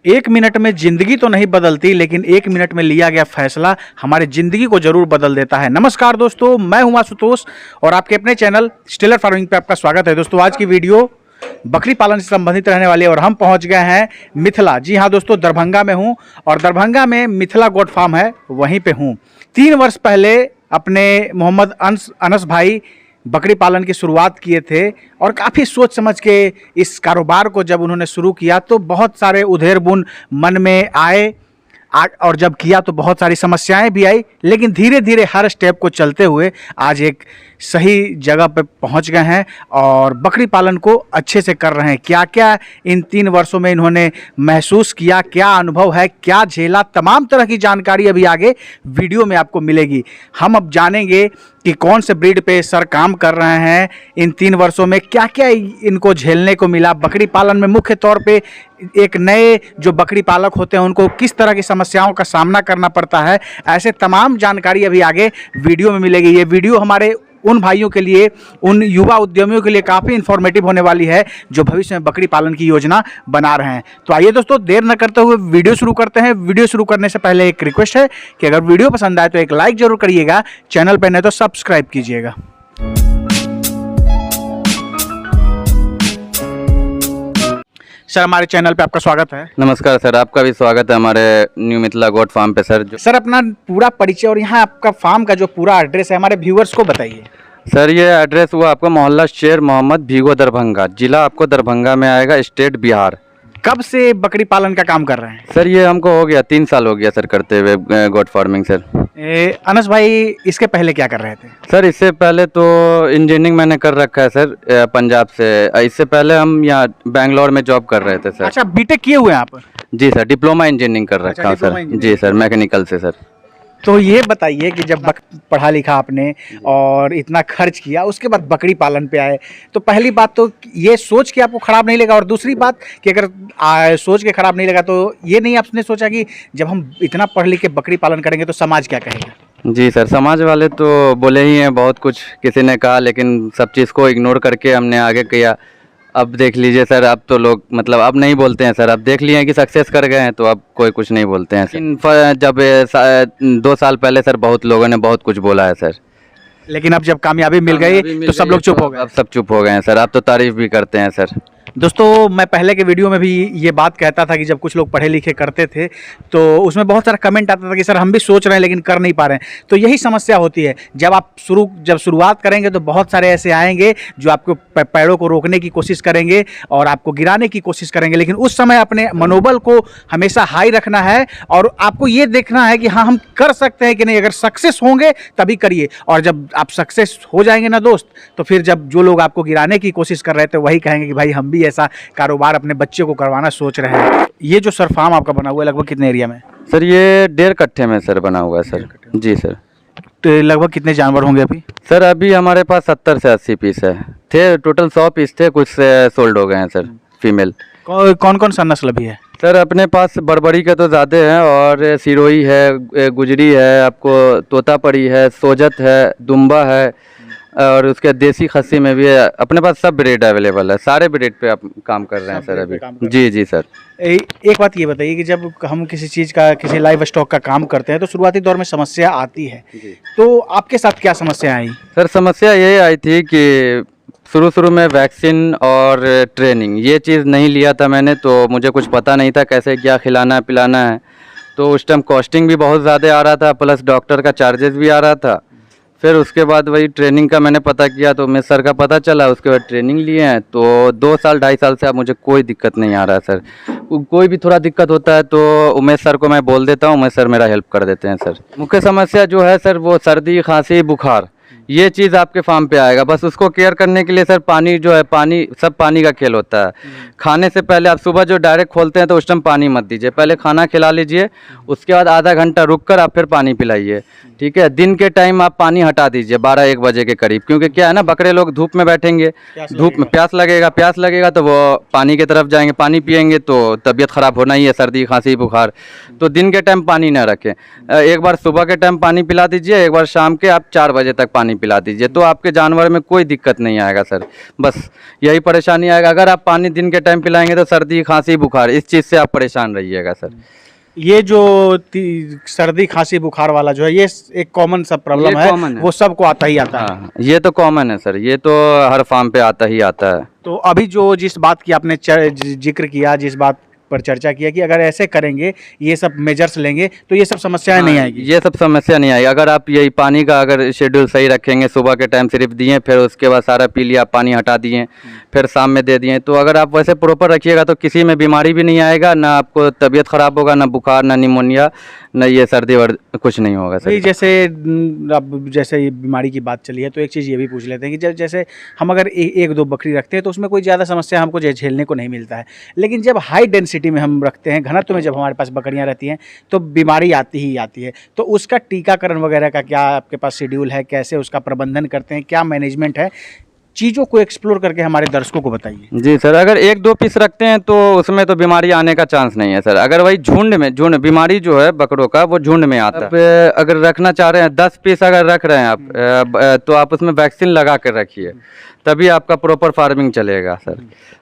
एक मिनट में जिंदगी तो नहीं बदलती, लेकिन एक मिनट में लिया गया फैसला हमारी जिंदगी को जरूर बदल देता है। नमस्कार दोस्तों, मैं हूं आशुतोष और आपके अपने चैनल स्टेलर फार्मिंग पे आपका स्वागत है। दोस्तों, आज की वीडियो बकरी पालन से संबंधित रहने वाली है और हम पहुंच गए हैं मिथिला। जी हाँ दोस्तों, दरभंगा में हूं और दरभंगा में मिथिला गोट फार्म है, वहीं पे हूं। 3 वर्ष पहले अपने मोहम्मद अनस भाई बकरी पालन की शुरुआत किए थे और काफ़ी सोच समझ के इस कारोबार को जब उन्होंने शुरू किया तो बहुत सारे उधेड़ बुन मन में आए और जब किया तो बहुत सारी समस्याएं भी आई, लेकिन धीरे धीरे हर स्टेप को चलते हुए आज एक सही जगह पे पहुंच गए हैं और बकरी पालन को अच्छे से कर रहे हैं। क्या क्या इन 3 वर्षों में इन्होंने महसूस किया, क्या अनुभव है, क्या झेला, तमाम तरह की जानकारी अभी आगे वीडियो में आपको मिलेगी। हम अब जानेंगे कि कौन से ब्रीड पे सर काम कर रहे हैं, इन 3 वर्षों में क्या क्या इनको झेलने को मिला। बकरी पालन में मुख्य तौर पे एक नए जो बकरी पालक होते हैं उनको किस तरह की समस्याओं का सामना करना पड़ता है, ऐसे तमाम जानकारी अभी आगे वीडियो में मिलेगी। ये वीडियो हमारे उन भाइयों के लिए, उन युवा उद्यमियों के लिए काफ़ी इन्फॉर्मेटिव होने वाली है जो भविष्य में बकरी पालन की योजना बना रहे हैं। तो आइए दोस्तों, देर न करते हुए वीडियो शुरू करते हैं। वीडियो शुरू करने से पहले एक रिक्वेस्ट है कि अगर वीडियो पसंद आए तो एक लाइक जरूर करिएगा, चैनल पर नहीं तो सब्सक्राइब कीजिएगा। सर, हमारे चैनल पे आपका स्वागत है। नमस्कार सर, आपका भी स्वागत है हमारे न्यू मिथिला गोट फार्म पे सर। सर, अपना पूरा परिचय और यहाँ आपका फार्म का जो पूरा एड्रेस है हमारे व्यूअर्स को बताइए। सर, ये एड्रेस हुआ आपका मोहल्ला शेर मोहम्मद भीगो दरभंगा, जिला आपको दरभंगा में आएगा, स्टेट बिहार। कब से बकरी पालन का काम कर रहे हैं? सर, ये हमको हो गया 3 साल हो गया सर करते हुए गोट फार्मिंग सर। अनस भाई, इसके पहले क्या कर रहे थे? सर, इससे पहले तो इंजीनियरिंग मैंने कर रखा है सर, पंजाब से। इससे पहले हम यहाँ बैंगलोर में जॉब कर रहे थे सर। अच्छा, बीटेक किए हुए हैं आप? जी सर, डिप्लोमा इंजीनियरिंग कर रखा है सर। जी सर, मैकेनिकल से सर। तो ये बताइए कि जब पढ़ा लिखा आपने और इतना खर्च किया, उसके बाद बकरी पालन पे आए, तो पहली बात तो ये सोच के आपको ख़राब नहीं लगा, और दूसरी बात कि अगर सोच के ख़राब नहीं लगा तो ये नहीं आपने सोचा कि जब हम इतना पढ़ लिख के बकरी पालन करेंगे तो समाज क्या कहेगा? जी सर, समाज वाले तो बोले ही हैं बहुत कुछ, किसी ने कहा, लेकिन सब चीज़ को इग्नोर करके हमने आगे किया। अब देख लीजिए सर, अब तो लोग मतलब अब नहीं बोलते हैं सर। अब देख लिए हैं कि सक्सेस कर गए हैं तो अब कोई कुछ नहीं बोलते हैं सर। जब 2 साल पहले सर बहुत लोगों ने बहुत कुछ बोला है सर, लेकिन अब जब कामयाबी मिल गई तो सब लोग चुप हो गए। अब सब चुप हो गए हैं सर, अब तो तारीफ भी करते हैं सर। दोस्तों, मैं पहले के वीडियो में भी ये बात कहता था कि जब कुछ लोग पढ़े लिखे करते थे तो उसमें बहुत सारा कमेंट आता था कि सर हम भी सोच रहे हैं लेकिन कर नहीं पा रहे हैं। तो यही समस्या होती है, जब आप शुरुआत करेंगे तो बहुत सारे ऐसे आएंगे जो आपको पैरों को रोकने की कोशिश करेंगे और आपको गिराने की कोशिश करेंगे, लेकिन उस समय अपने मनोबल को हमेशा हाई रखना है और आपको ये देखना है कि हाँ, हम कर सकते हैं कि नहीं। अगर सक्सेस होंगे तभी करिए, और जब आप सक्सेस हो जाएंगे ना दोस्त, तो फिर जब जो लोग आपको गिराने की कोशिश कर रहे थे वही कहेंगे कि भाई हम भी ऐसा कारोबार अपने बच्चे को करवाना सोच रहे हैं। ये जो सर फार्म आपका बना हुआ है लगभग कितने एरिया में? सर, ये 1.5 कट्ठे में सर बना हुआ है सर। जी सर। तो लगभग कितने जानवर होंगे अभी? सर, अभी हमारे पास 70 से 80 पीस है। थे टोटल 100 पीस थे, कुछ से सोल्ड हो गए हैं सर, फीमेल। कौन कौन सा नस्ल भी है? सर, अपने पास बड़बड़ी के तो ज़्यादा हैं, और सिरोही है, गुजरी है, आपको तोतापड़ी है, सोजत है, दुम्बा है, और उसके देसी खस्सी में भी है। अपने पास सब ब्रीड अवेलेबल है, सारे ब्रीड पे आप काम कर रहे हैं सर अभी। जी जी सर। एक बात ये बताइए कि जब हम किसी चीज़ का, किसी लाइव स्टॉक का काम करते हैं तो शुरुआती दौर में समस्या आती है, तो आपके साथ क्या समस्या आई? सर, समस्या यही आई थी कि शुरू में वैक्सीन और ट्रेनिंग ये चीज़ नहीं लिया था मैंने, तो मुझे कुछ पता नहीं था कैसे क्या खिलाना है पिलाना है। तो उस टाइम कॉस्टिंग भी बहुत ज़्यादा आ रहा था, प्लस डॉक्टर का चार्जेस भी आ रहा था। फिर उसके बाद वही ट्रेनिंग का मैंने पता किया तो उमेश सर का पता चला, उसके बाद ट्रेनिंग लिए हैं। तो 2 साल 2.5 साल से अब मुझे कोई दिक्कत नहीं आ रहा है सर। कोई भी थोड़ा दिक्कत होता है तो उमेश सर को मैं बोल देता हूँ, उमेश सर मेरा हेल्प कर देते हैं सर। मुख्य समस्या जो है सर वो सर्दी, खांसी, बुखार, ये चीज़ आपके फार्म पे आएगा। बस उसको केयर करने के लिए सर पानी जो है, पानी सब पानी का खेल होता है। खाने से पहले आप सुबह जो डायरेक्ट खोलते हैं तो उस टाइम पानी मत दीजिए, पहले खाना खिला लीजिए, उसके बाद आधा घंटा रुक कर आप फिर पानी पिलाइए, ठीक है। दिन के टाइम आप पानी हटा दीजिए 12-1 बजे के करीब, क्योंकि क्या है ना, बकरे लोग धूप में बैठेंगे, धूप में प्यास लगेगा तो वो पानी की तरफ जाएंगे, पानी पियेंगे तो तबीयत ख़राब होना ही है, सर्दी खांसी बुखार। तो दिन के टाइम पानी ना रखें, एक बार सुबह के टाइम पानी पिला दीजिए, एक बार शाम के आप 4 बजे तक पानी पिला दीजिए, तो आपके जानवर में कोई दिक्कत नहीं आएगा सर। बस यही परेशानी आएगा। अगर आप पानी दिन के टाइम पिलाएंगे तो सर्दी खांसी बुखार इस चीज़ से आप परेशान रहिएगा सर। ये जो सर्दी खांसी बुखार वाला जो है, ये एक कॉमन सा प्रॉब्लम ये common है, है। वो सबको आता ही आता है। हाँ, ये तो कॉमन है सर, ये तो हर फार्म पे आता ही आता है। तो अभी जिस बात की आपने जिक्र किया, जिस बात पर चर्चा किया कि अगर ऐसे करेंगे, ये सब मेजर्स लेंगे तो ये सब समस्याएं नहीं आएगी। ये सब समस्या नहीं आएगी। अगर आप यही पानी का अगर शेड्यूल सही रखेंगे, सुबह के टाइम सिर्फ दिए, फिर उसके बाद सारा पी लिया, पानी हटा दिए, फिर शाम में दे दिए, तो अगर आप वैसे प्रॉपर रखिएगा तो किसी में बीमारी भी नहीं आएगा, ना आपको तबीयत खराब होगा, ना बुखार, ना निमोनिया, ना ये सर्दी कुछ नहीं होगा भाई सर। जैसे अब जैसे ये बीमारी की बात चली है, तो एक चीज़ ये भी पूछ लेते हैं कि जैसे हम अगर एक दो बकरी रखते हैं तो उसमें कोई ज़्यादा समस्या हमको झेलने को नहीं मिलता है, लेकिन जब हाई डेंसिटी में हम रखते हैं, घनत्व में जब हमारे पास बकरियां रहती हैं, तो बीमारी आती ही आती है। तो उसका टीकाकरण वगैरह का क्या आपके पास शेड्यूल है, कैसे उसका प्रबंधन करते हैं, क्या मैनेजमेंट है? चीज़ों को एक्सप्लोर करके हमारे दर्शकों को बताइए। जी सर, अगर एक दो पीस रखते हैं तो उसमें तो बीमारी आने का चांस नहीं है सर। अगर वही झुंड बीमारी जो है बकरों का, वो झुंड में आता है। अगर रखना चाह रहे हैं 10 पीस अगर रख रहे हैं आप, तो आप उसमें वैक्सीन लगा कर रखिए, तभी आपका प्रॉपर फार्मिंग चलेगा सर।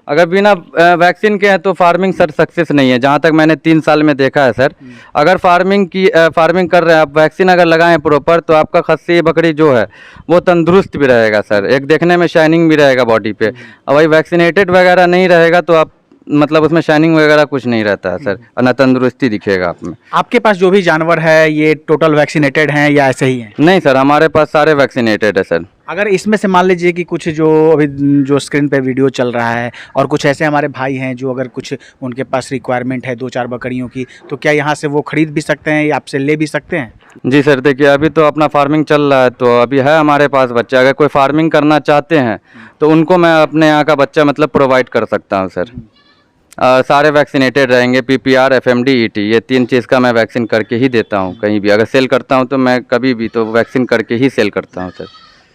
अगर बिना वैक्सीन के हैं तो फार्मिंग सर सक्सेस नहीं है, जहाँ तक मैंने 3 साल में देखा है सर। अगर फार्मिंग कर रहे हैं आप, वैक्सीन अगर लगाएं प्रॉपर, तो आपका खस्सी बकरी जो है वो तंदुरुस्त भी रहेगा सर, एक देखने में शाइनिंग भी रहेगा बॉडी पे। और वही वैक्सीनेटेड वगैरह नहीं रहेगा तो आप मतलब उसमें शाइनिंग वगैरह कुछ नहीं रहता है सर, और ना तंदुरुस्ती दिखेगा आप में। आपके पास जो भी जानवर है ये टोटल वैक्सीनेटेड हैं या ऐसे ही हैं? नहीं सर, हमारे पास सारे वैक्सीनेटेड है सर। अगर इसमें से मान लीजिए कि कुछ जो अभी जो स्क्रीन पे वीडियो चल रहा है, और कुछ ऐसे हमारे भाई हैं जो अगर कुछ उनके पास रिक्वायरमेंट है 2-4 बकरियों की, तो क्या यहाँ से वो खरीद भी सकते हैं या आपसे ले भी सकते हैं? जी सर, देखिए अभी तो अपना फार्मिंग चल रहा है, तो अभी है हमारे पास बच्चा। अगर कोई फार्मिंग करना चाहते हैं तो उनको मैं अपने यहाँ का बच्चा मतलब प्रोवाइड कर सकता हूँ सर। सारे वैक्सीनेटेड रहेंगे, PPR, FMD, ET, ये 3 चीज़ का मैं वैक्सीन करके ही देता हूँ। कहीं भी अगर सेल करता हूँ तो मैं कभी भी तो वैक्सीन करके ही सेल करता हूँ सर।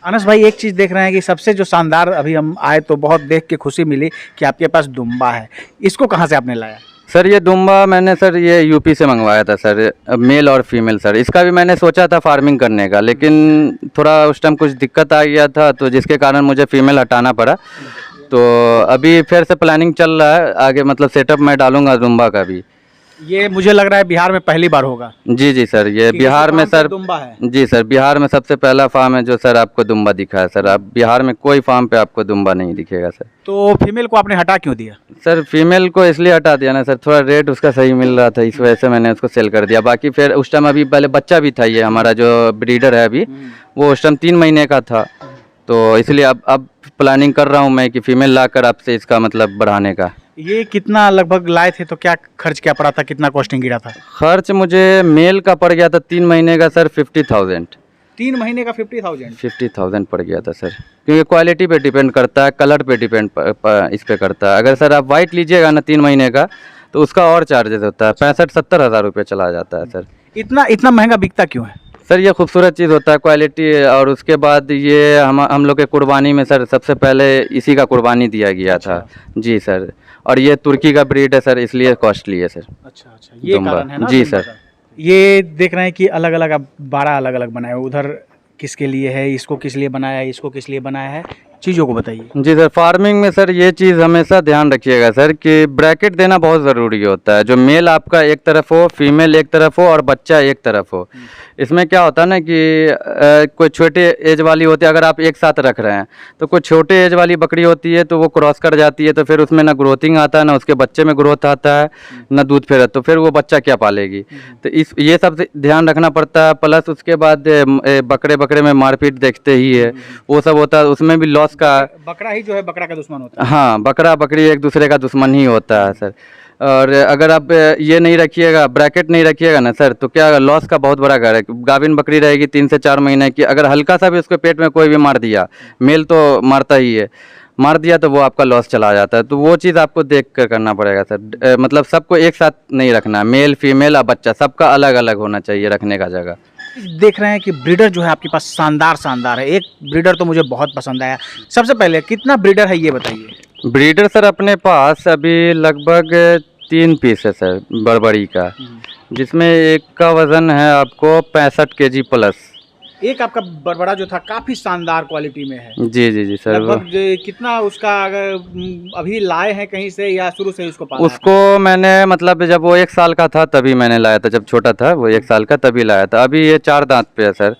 अनस भाई, एक चीज़ देख रहे हैं कि सबसे जो शानदार, अभी हम आए तो बहुत देख के खुशी मिली कि आपके पास दुम्बा है। इसको कहाँ से आपने लाया? सर ये दुम्बा मैंने सर ये यूपी से मंगवाया था सर, मेल और फीमेल सर। इसका भी मैंने सोचा था फार्मिंग करने का, लेकिन थोड़ा उस टाइम कुछ दिक्कत आ गया था, तो जिसके कारण मुझे फीमेल हटाना पड़ा। तो अभी फिर से प्लानिंग चल रहा है, आगे मतलब सेटअप मैं डालूंगा दुम्बा का भी। ये मुझे लग रहा है बिहार में पहली बार होगा। जी सर, ये कि बिहार किसी में फार्म पे सर दुम्बा है। जी सर, बिहार में सबसे पहला फार्म है जो सर आपको दुम्बा दिखा है सर। आप बिहार में कोई फार्म पे आपको दुम्बा नहीं दिखेगा सर। तो फीमेल को आपने हटा क्यों दिया? सर फीमेल को इसलिए हटा दिया ना सर, थोड़ा रेट उसका सही मिल रहा था, इस वजह से मैंने उसको सेल कर दिया। बाकी फिर उस टाइम अभी पहले बच्चा भी था, ये हमारा जो ब्रीडर है अभी, वो उस टाइम 3 महीने का था, तो इसलिए अब प्लानिंग कर रहा हूँ मैं कि फीमेल लाकर आपसे इसका मतलब बढ़ाने का। ये कितना लगभग लाए थे, तो क्या खर्च क्या पड़ा था, कितना कॉस्टिंग गिरा था? खर्च मुझे मेल का पड़ गया था 3 महीने का सर 50,000। 3 महीने का 50,000? 50,000 पड़ गया था सर, क्योंकि क्वालिटी पे डिपेंड करता है, कलर पे डिपेंड इस पे करता है। अगर सर आप वाइट लीजिएगा ना 3 महीने का, तो उसका और चार्जेस होता है, 65-70 हज़ार रुपये चला जाता है सर। इतना महंगा बिकता क्यों है? सर ये खूबसूरत चीज़ होता है, क्वालिटी, और उसके बाद ये हम लोग के कुर्बानी में सर सबसे पहले इसी का कुर्बानी दिया गया था। जी सर, और ये तुर्की का ब्रीड है सर, इसलिए कॉस्टली है सर। अच्छा, ये दुम्बा। कारण है ना? जी दुम्बा सर। का। ये देख रहे हैं कि अलग अलग, अब 12 अलग अलग बनाए, उधर किसके लिए है, इसको किस लिए बनाया है, इसको किस लिए बनाया है, चीज़ों को बताइए। जी सर, फार्मिंग में सर ये चीज़ हमेशा ध्यान रखिएगा सर कि ब्रैकेट देना बहुत ज़रूरी होता है। जो मेल आपका एक तरफ हो, फीमेल एक तरफ हो, और बच्चा एक तरफ हो। इसमें क्या होता है ना कि कोई छोटे एज वाली होती है, अगर आप एक साथ रख रहे हैं, तो कोई छोटे एज वाली बकरी होती है तो वो क्रॉस कर जाती है, तो फिर उसमें ना ग्रोथिंग आता है, ना उसके बच्चे में ग्रोथ आता है, ना दूध फेरा, तो फिर वो बच्चा क्या पालेगी। तो ये सब ध्यान रखना पड़ता है। प्लस उसके बाद बकरे में मारपीट देखते ही है, वो सब होता है, उसमें भी लॉस का। बकरा ही जो है बकरा का दुश्मन होता है। हाँ, बकरा बकरी एक दूसरे का दुश्मन ही होता है सर। और अगर आप ये नहीं रखिएगा, ब्रैकेट नहीं रखिएगा ना सर, तो क्या लॉस का बहुत बड़ा घर है। गाभिन बकरी रहेगी 3 से 4 महीने की, अगर हल्का सा भी उसके पेट में कोई भी मार दिया, मेल तो मारता ही है, मार दिया तो वो आपका लॉस चला जाता है। तो वो चीज़ आपको देख कर करना पड़ेगा सर। मतलब सबको एक साथ नहीं रखना, मेल फीमेल और बच्चा सबका अलग अलग होना चाहिए रखने का जगह। देख रहे हैं कि ब्रीडर जो है आपके पास शानदार है। एक ब्रीडर तो मुझे बहुत पसंद आया। सबसे पहले कितना ब्रीडर है ये बताइए। ब्रीडर सर अपने पास अभी लगभग 3 पीस है सर, बड़बड़ी का, जिसमें एक का वज़न है आपको 65 kg प्लस। एक आपका बड़ा जो था काफी शानदार क्वालिटी में है। जी जी जी सर। लगभग कितना उसका अगर अभी लाए हैं कहीं से या शुरू से ही उसको पाला उसको मैंने मतलब जब वो 1 साल का था तभी मैंने लाया था, जब छोटा था वो 1 साल का तभी लाया था। अभी ये 4 दांत पे है सर,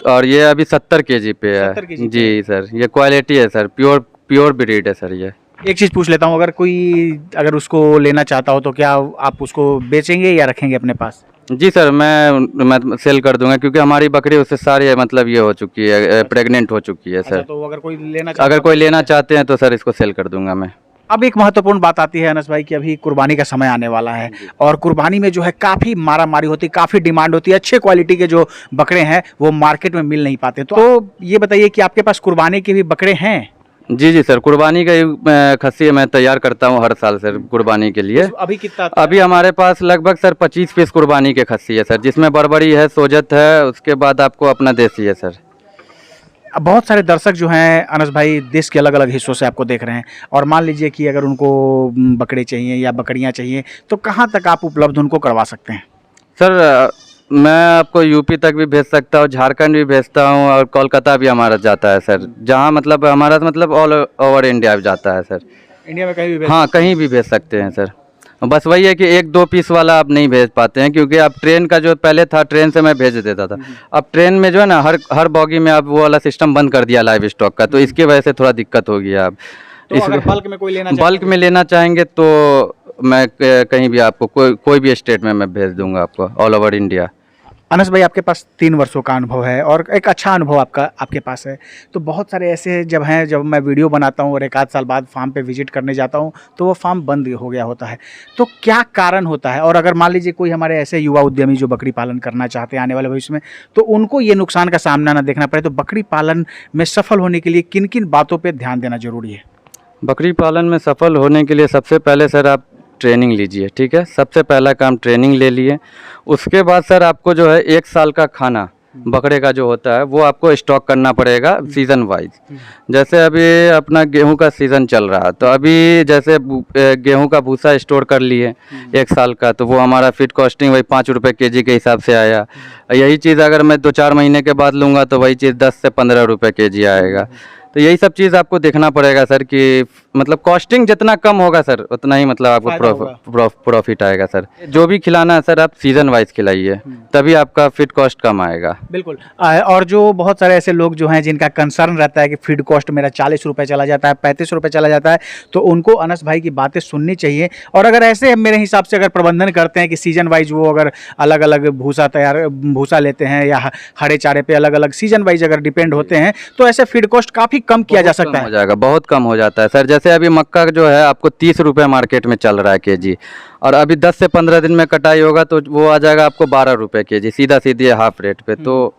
और ये अभी 70 केजी पे है। 70 केजी जी सर, ये क्वालिटी है सर, प्योर ब्रीड है सर ये। एक चीज पूछ लेता हूँ, अगर उसको लेना चाहता हो तो क्या आप उसको बेचेंगे या रखेंगे अपने पास? जी सर, मैं सेल कर दूंगा, क्योंकि हमारी बकरी उससे सारी मतलब ये हो चुकी है, प्रेग्नेंट हो चुकी है अच्छा, सर। तो अगर कोई लेना चाहते हैं तो सर इसको सेल कर दूंगा मैं। अब एक महत्वपूर्ण बात आती है अनस भाई कि अभी कुर्बानी का समय आने वाला है और कुर्बानी में जो है काफ़ी मारा मारी होती है, काफ़ी डिमांड होती है। अच्छे क्वालिटी के जो बकरे हैं वो मार्केट में मिल नहीं पाते। तो ये बताइए कि आपके पास कुर्बानी के भी बकरे हैं? जी जी सर, कुर्बानी का खस्सी मैं तैयार करता हूँ हर साल सर कुर्बानी के लिए। अभी कितना? अभी हमारे पास लगभग सर 25 पीस कुर्बानी के खस्सी है सर, जिसमें बड़बड़ी है, सोजत है, उसके बाद आपको अपना देसी है सर। बहुत सारे दर्शक जो हैं अनस भाई देश के अलग अलग हिस्सों से आपको देख रहे हैं, और मान लीजिए कि अगर उनको बकरे चाहिए या बकरियां चाहिए तो कहाँ तक आप उपलब्ध उनको करवा सकते हैं? सर मैं आपको यूपी तक भी भेज सकता हूँ, झारखंड भी भेजता हूँ, और कोलकाता भी हमारा जाता है सर। जहाँ मतलब हमारा मतलब ऑल ओवर इंडिया जाता है सर। इंडिया में कहीं भी हाँ, कहीं भी भेज सकते हैं सर। बस वही है कि 1-2 पीस वाला आप नहीं भेज पाते हैं, क्योंकि अब ट्रेन का जो पहले था, ट्रेन से मैं भेज देता था। अब ट्रेन में जो है ना, हर बॉगी में अब वो वाला सिस्टम बंद कर दिया लाइव स्टॉक का, तो इसकी वजह से थोड़ा दिक्कत होगी। अब तो अगर बल्क में कोई बल्क में लेना चाहेंगे तो मैं कहीं भी आपको कोई भी स्टेट में मैं भेज दूंगा आपको, ऑल ओवर इंडिया। अनस भाई आपके पास 3 वर्षों का अनुभव है और एक अच्छा अनुभव आपके पास है। तो बहुत सारे ऐसे जब मैं वीडियो बनाता हूँ और 1 आध साल बाद फार्म पे विजिट करने जाता हूँ तो वो फार्म बंद हो गया होता है, तो क्या कारण होता है? और अगर मान लीजिए कोई हमारे ऐसे युवा उद्यमी जो बकरी पालन करना चाहते हैं आने वाले भविष्य में, तो उनको ये नुकसान का सामना ना देखना पड़े, तो बकरी पालन में सफल होने के लिए किन किन बातों पर ध्यान देना जरूरी है? बकरी पालन में सफल होने के लिए सबसे पहले सर आप ट्रेनिंग लीजिए, ठीक है। सबसे पहला काम ट्रेनिंग ले लिए। उसके बाद सर आपको जो है 1 साल का खाना बकरे का जो होता है वो आपको स्टॉक करना पड़ेगा सीज़न वाइज। जैसे अभी अपना गेहूं का सीज़न चल रहा है, तो अभी जैसे गेहूं का भूसा स्टोर कर लिए 1 साल का, तो वो हमारा फीड कॉस्टिंग वही 5 रुपये केजी के हिसाब से आया। यही चीज़ अगर मैं 2-4 महीने के बाद लूँगा तो वही चीज़ 10 से 15 रुपये केजी आएगा। तो यही सब चीज़ आपको देखना पड़ेगा सर, कि मतलब कॉस्टिंग जितना कम होगा सर उतना ही मतलब आपको प्रॉफिट आएगा सर। जो भी खिलाना है सर आप सीज़न वाइज खिलाइए, तभी आपका फीड कॉस्ट कम आएगा। बिल्कुल। और जो बहुत सारे ऐसे लोग जो हैं जिनका कंसर्न रहता है कि फीड कॉस्ट मेरा 40 रुपये चला जाता है, 35 रुपये चला जाता है, तो उनको अनस भाई की बातें सुननी चाहिए। और अगर ऐसे मेरे हिसाब से अगर प्रबंधन करते हैं कि सीजन वाइज वो अगर अलग अलग भूसा लेते हैं या हरे चारे पे अलग अलग सीजन वाइज अगर डिपेंड होते हैं, तो ऐसे फीड कॉस्ट काफ़ी कम किया जा सकता है। हो जाएगा, बहुत कम हो जाता है सर। जैसे अभी मक्का जो है आपको 30 रुपये मार्केट में चल रहा है केजी, और अभी 10 से 15 दिन में कटाई होगा तो वो आ जाएगा आपको 12 रुपये केजी, सीधा सीधे हाफ रेट पे। तो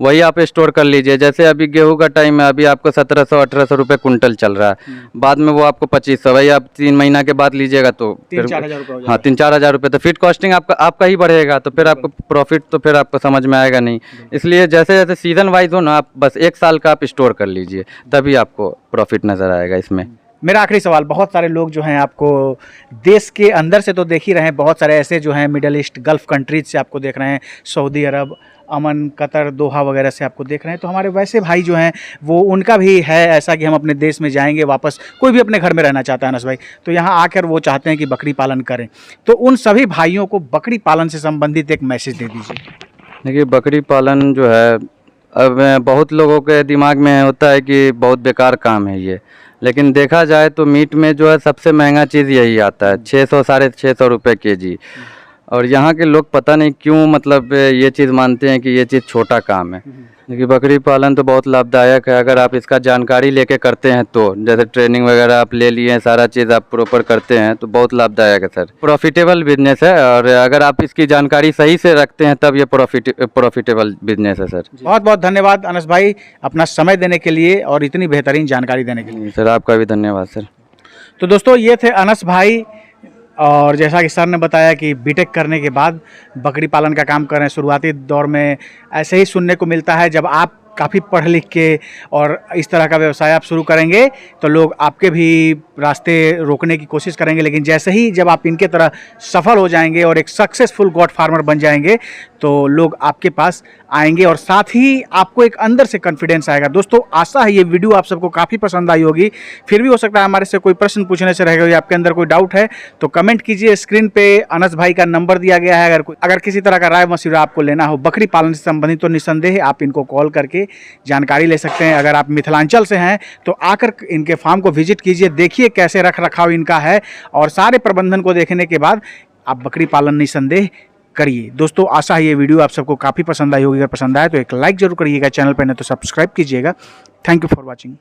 वही आप स्टोर कर लीजिए। जैसे अभी गेहूं का टाइम है, अभी आपको 1700-1800 रुपये कुंटल चल रहा है, बाद में वो आपको 2500, वही आप 3 महीना के बाद लीजिएगा तो 3-4 हज़ार रुपये। हाँ, 3-4 हज़ार रुपये। तो फीड कॉस्टिंग आपका ही बढ़ेगा, तो फिर आपको प्रॉफिट तो फिर आपको समझ में आएगा नहीं। इसलिए जैसे जैसे सीजन वाइज हो ना, आप बस 1 साल का आप स्टोर कर लीजिए, तभी आपको प्रॉफिट नज़र आएगा इसमें। मेरा आखिरी सवाल, बहुत सारे लोग जो हैं आपको देश के अंदर से तो देख ही रहे हैं, बहुत सारे ऐसे जो हैं मिडल ईस्ट गल्फ़ कंट्रीज से आपको देख रहे हैं, सऊदी अरब, अमन, कतर, दोहा वगैरह से आपको देख रहे हैं। तो हमारे वैसे भाई जो हैं वो उनका भी है ऐसा कि हम अपने देश में जाएंगे वापस, कोई भी अपने घर में रहना चाहता है अनस भाई, तो यहाँ आकर वो चाहते हैं कि बकरी पालन करें, तो उन सभी भाइयों को बकरी पालन से संबंधित एक मैसेज दे दीजिए। देखिए, बकरी पालन जो है अब बहुत लोगों के दिमाग में होता है कि बहुत बेकार काम है ये, लेकिन देखा जाए तो मीट में जो है सबसे महंगा चीज़ यही आता है, 600-650 रुपये केजी। और यहाँ के लोग पता नहीं क्यों मतलब ये चीज़ मानते हैं कि ये चीज़ छोटा काम है। देखिए, बकरी पालन तो बहुत लाभदायक है अगर आप इसका जानकारी लेके करते हैं तो। जैसे ट्रेनिंग वगैरह आप ले लिए हैं, सारा चीज़ आप प्रॉपर करते हैं तो बहुत लाभदायक है सर। प्रॉफिटेबल बिजनेस है, और अगर आप इसकी जानकारी सही से रखते हैं तब ये प्रॉफिटेबल बिजनेस है सर। बहुत बहुत धन्यवाद अनस भाई अपना समय देने के लिए और इतनी बेहतरीन जानकारी देने के लिए। सर आपका भी धन्यवाद सर। तो दोस्तों, ये थे अनस भाई, और जैसा कि सर ने बताया कि बीटेक करने के बाद बकरी पालन का काम कर रहे हैं। शुरुआती दौर में ऐसे ही सुनने को मिलता है, जब आप काफ़ी पढ़ लिख के और इस तरह का व्यवसाय आप शुरू करेंगे तो लोग आपके भी रास्ते रोकने की कोशिश करेंगे, लेकिन जैसे ही जब आप इनके तरह सफल हो जाएंगे और एक सक्सेसफुल गॉड फार्मर बन जाएंगे तो लोग आपके पास आएंगे और साथ ही आपको एक अंदर से कॉन्फिडेंस आएगा। दोस्तों आशा है ये वीडियो आप सबको काफ़ी पसंद आई होगी। फिर भी हो सकता है हमारे से कोई प्रश्न पूछने से रह गया, आपके अंदर कोई डाउट है तो कमेंट कीजिए। स्क्रीन पे अनस भाई का नंबर दिया गया है। अगर किसी तरह का राय मशविरा आपको लेना हो बकरी पालन से संबंधित तो निसंदेह आप इनको कॉल करके जानकारी ले सकते हैं। अगर आप मिथिलांचल से हैं तो आकर इनके फार्म को विजिट कीजिए, देखिए कैसे रख रखाव इनका है और सारे प्रबंधन को देखने के बाद आप बकरी पालन निसंदेह करिए। दोस्तों आशा है ये वीडियो आप सबको काफ़ी पसंद आई होगी। अगर पसंद आए तो एक लाइक जरूर करिएगा, चैनल पर नहीं तो सब्सक्राइब कीजिएगा। Thank you for watching.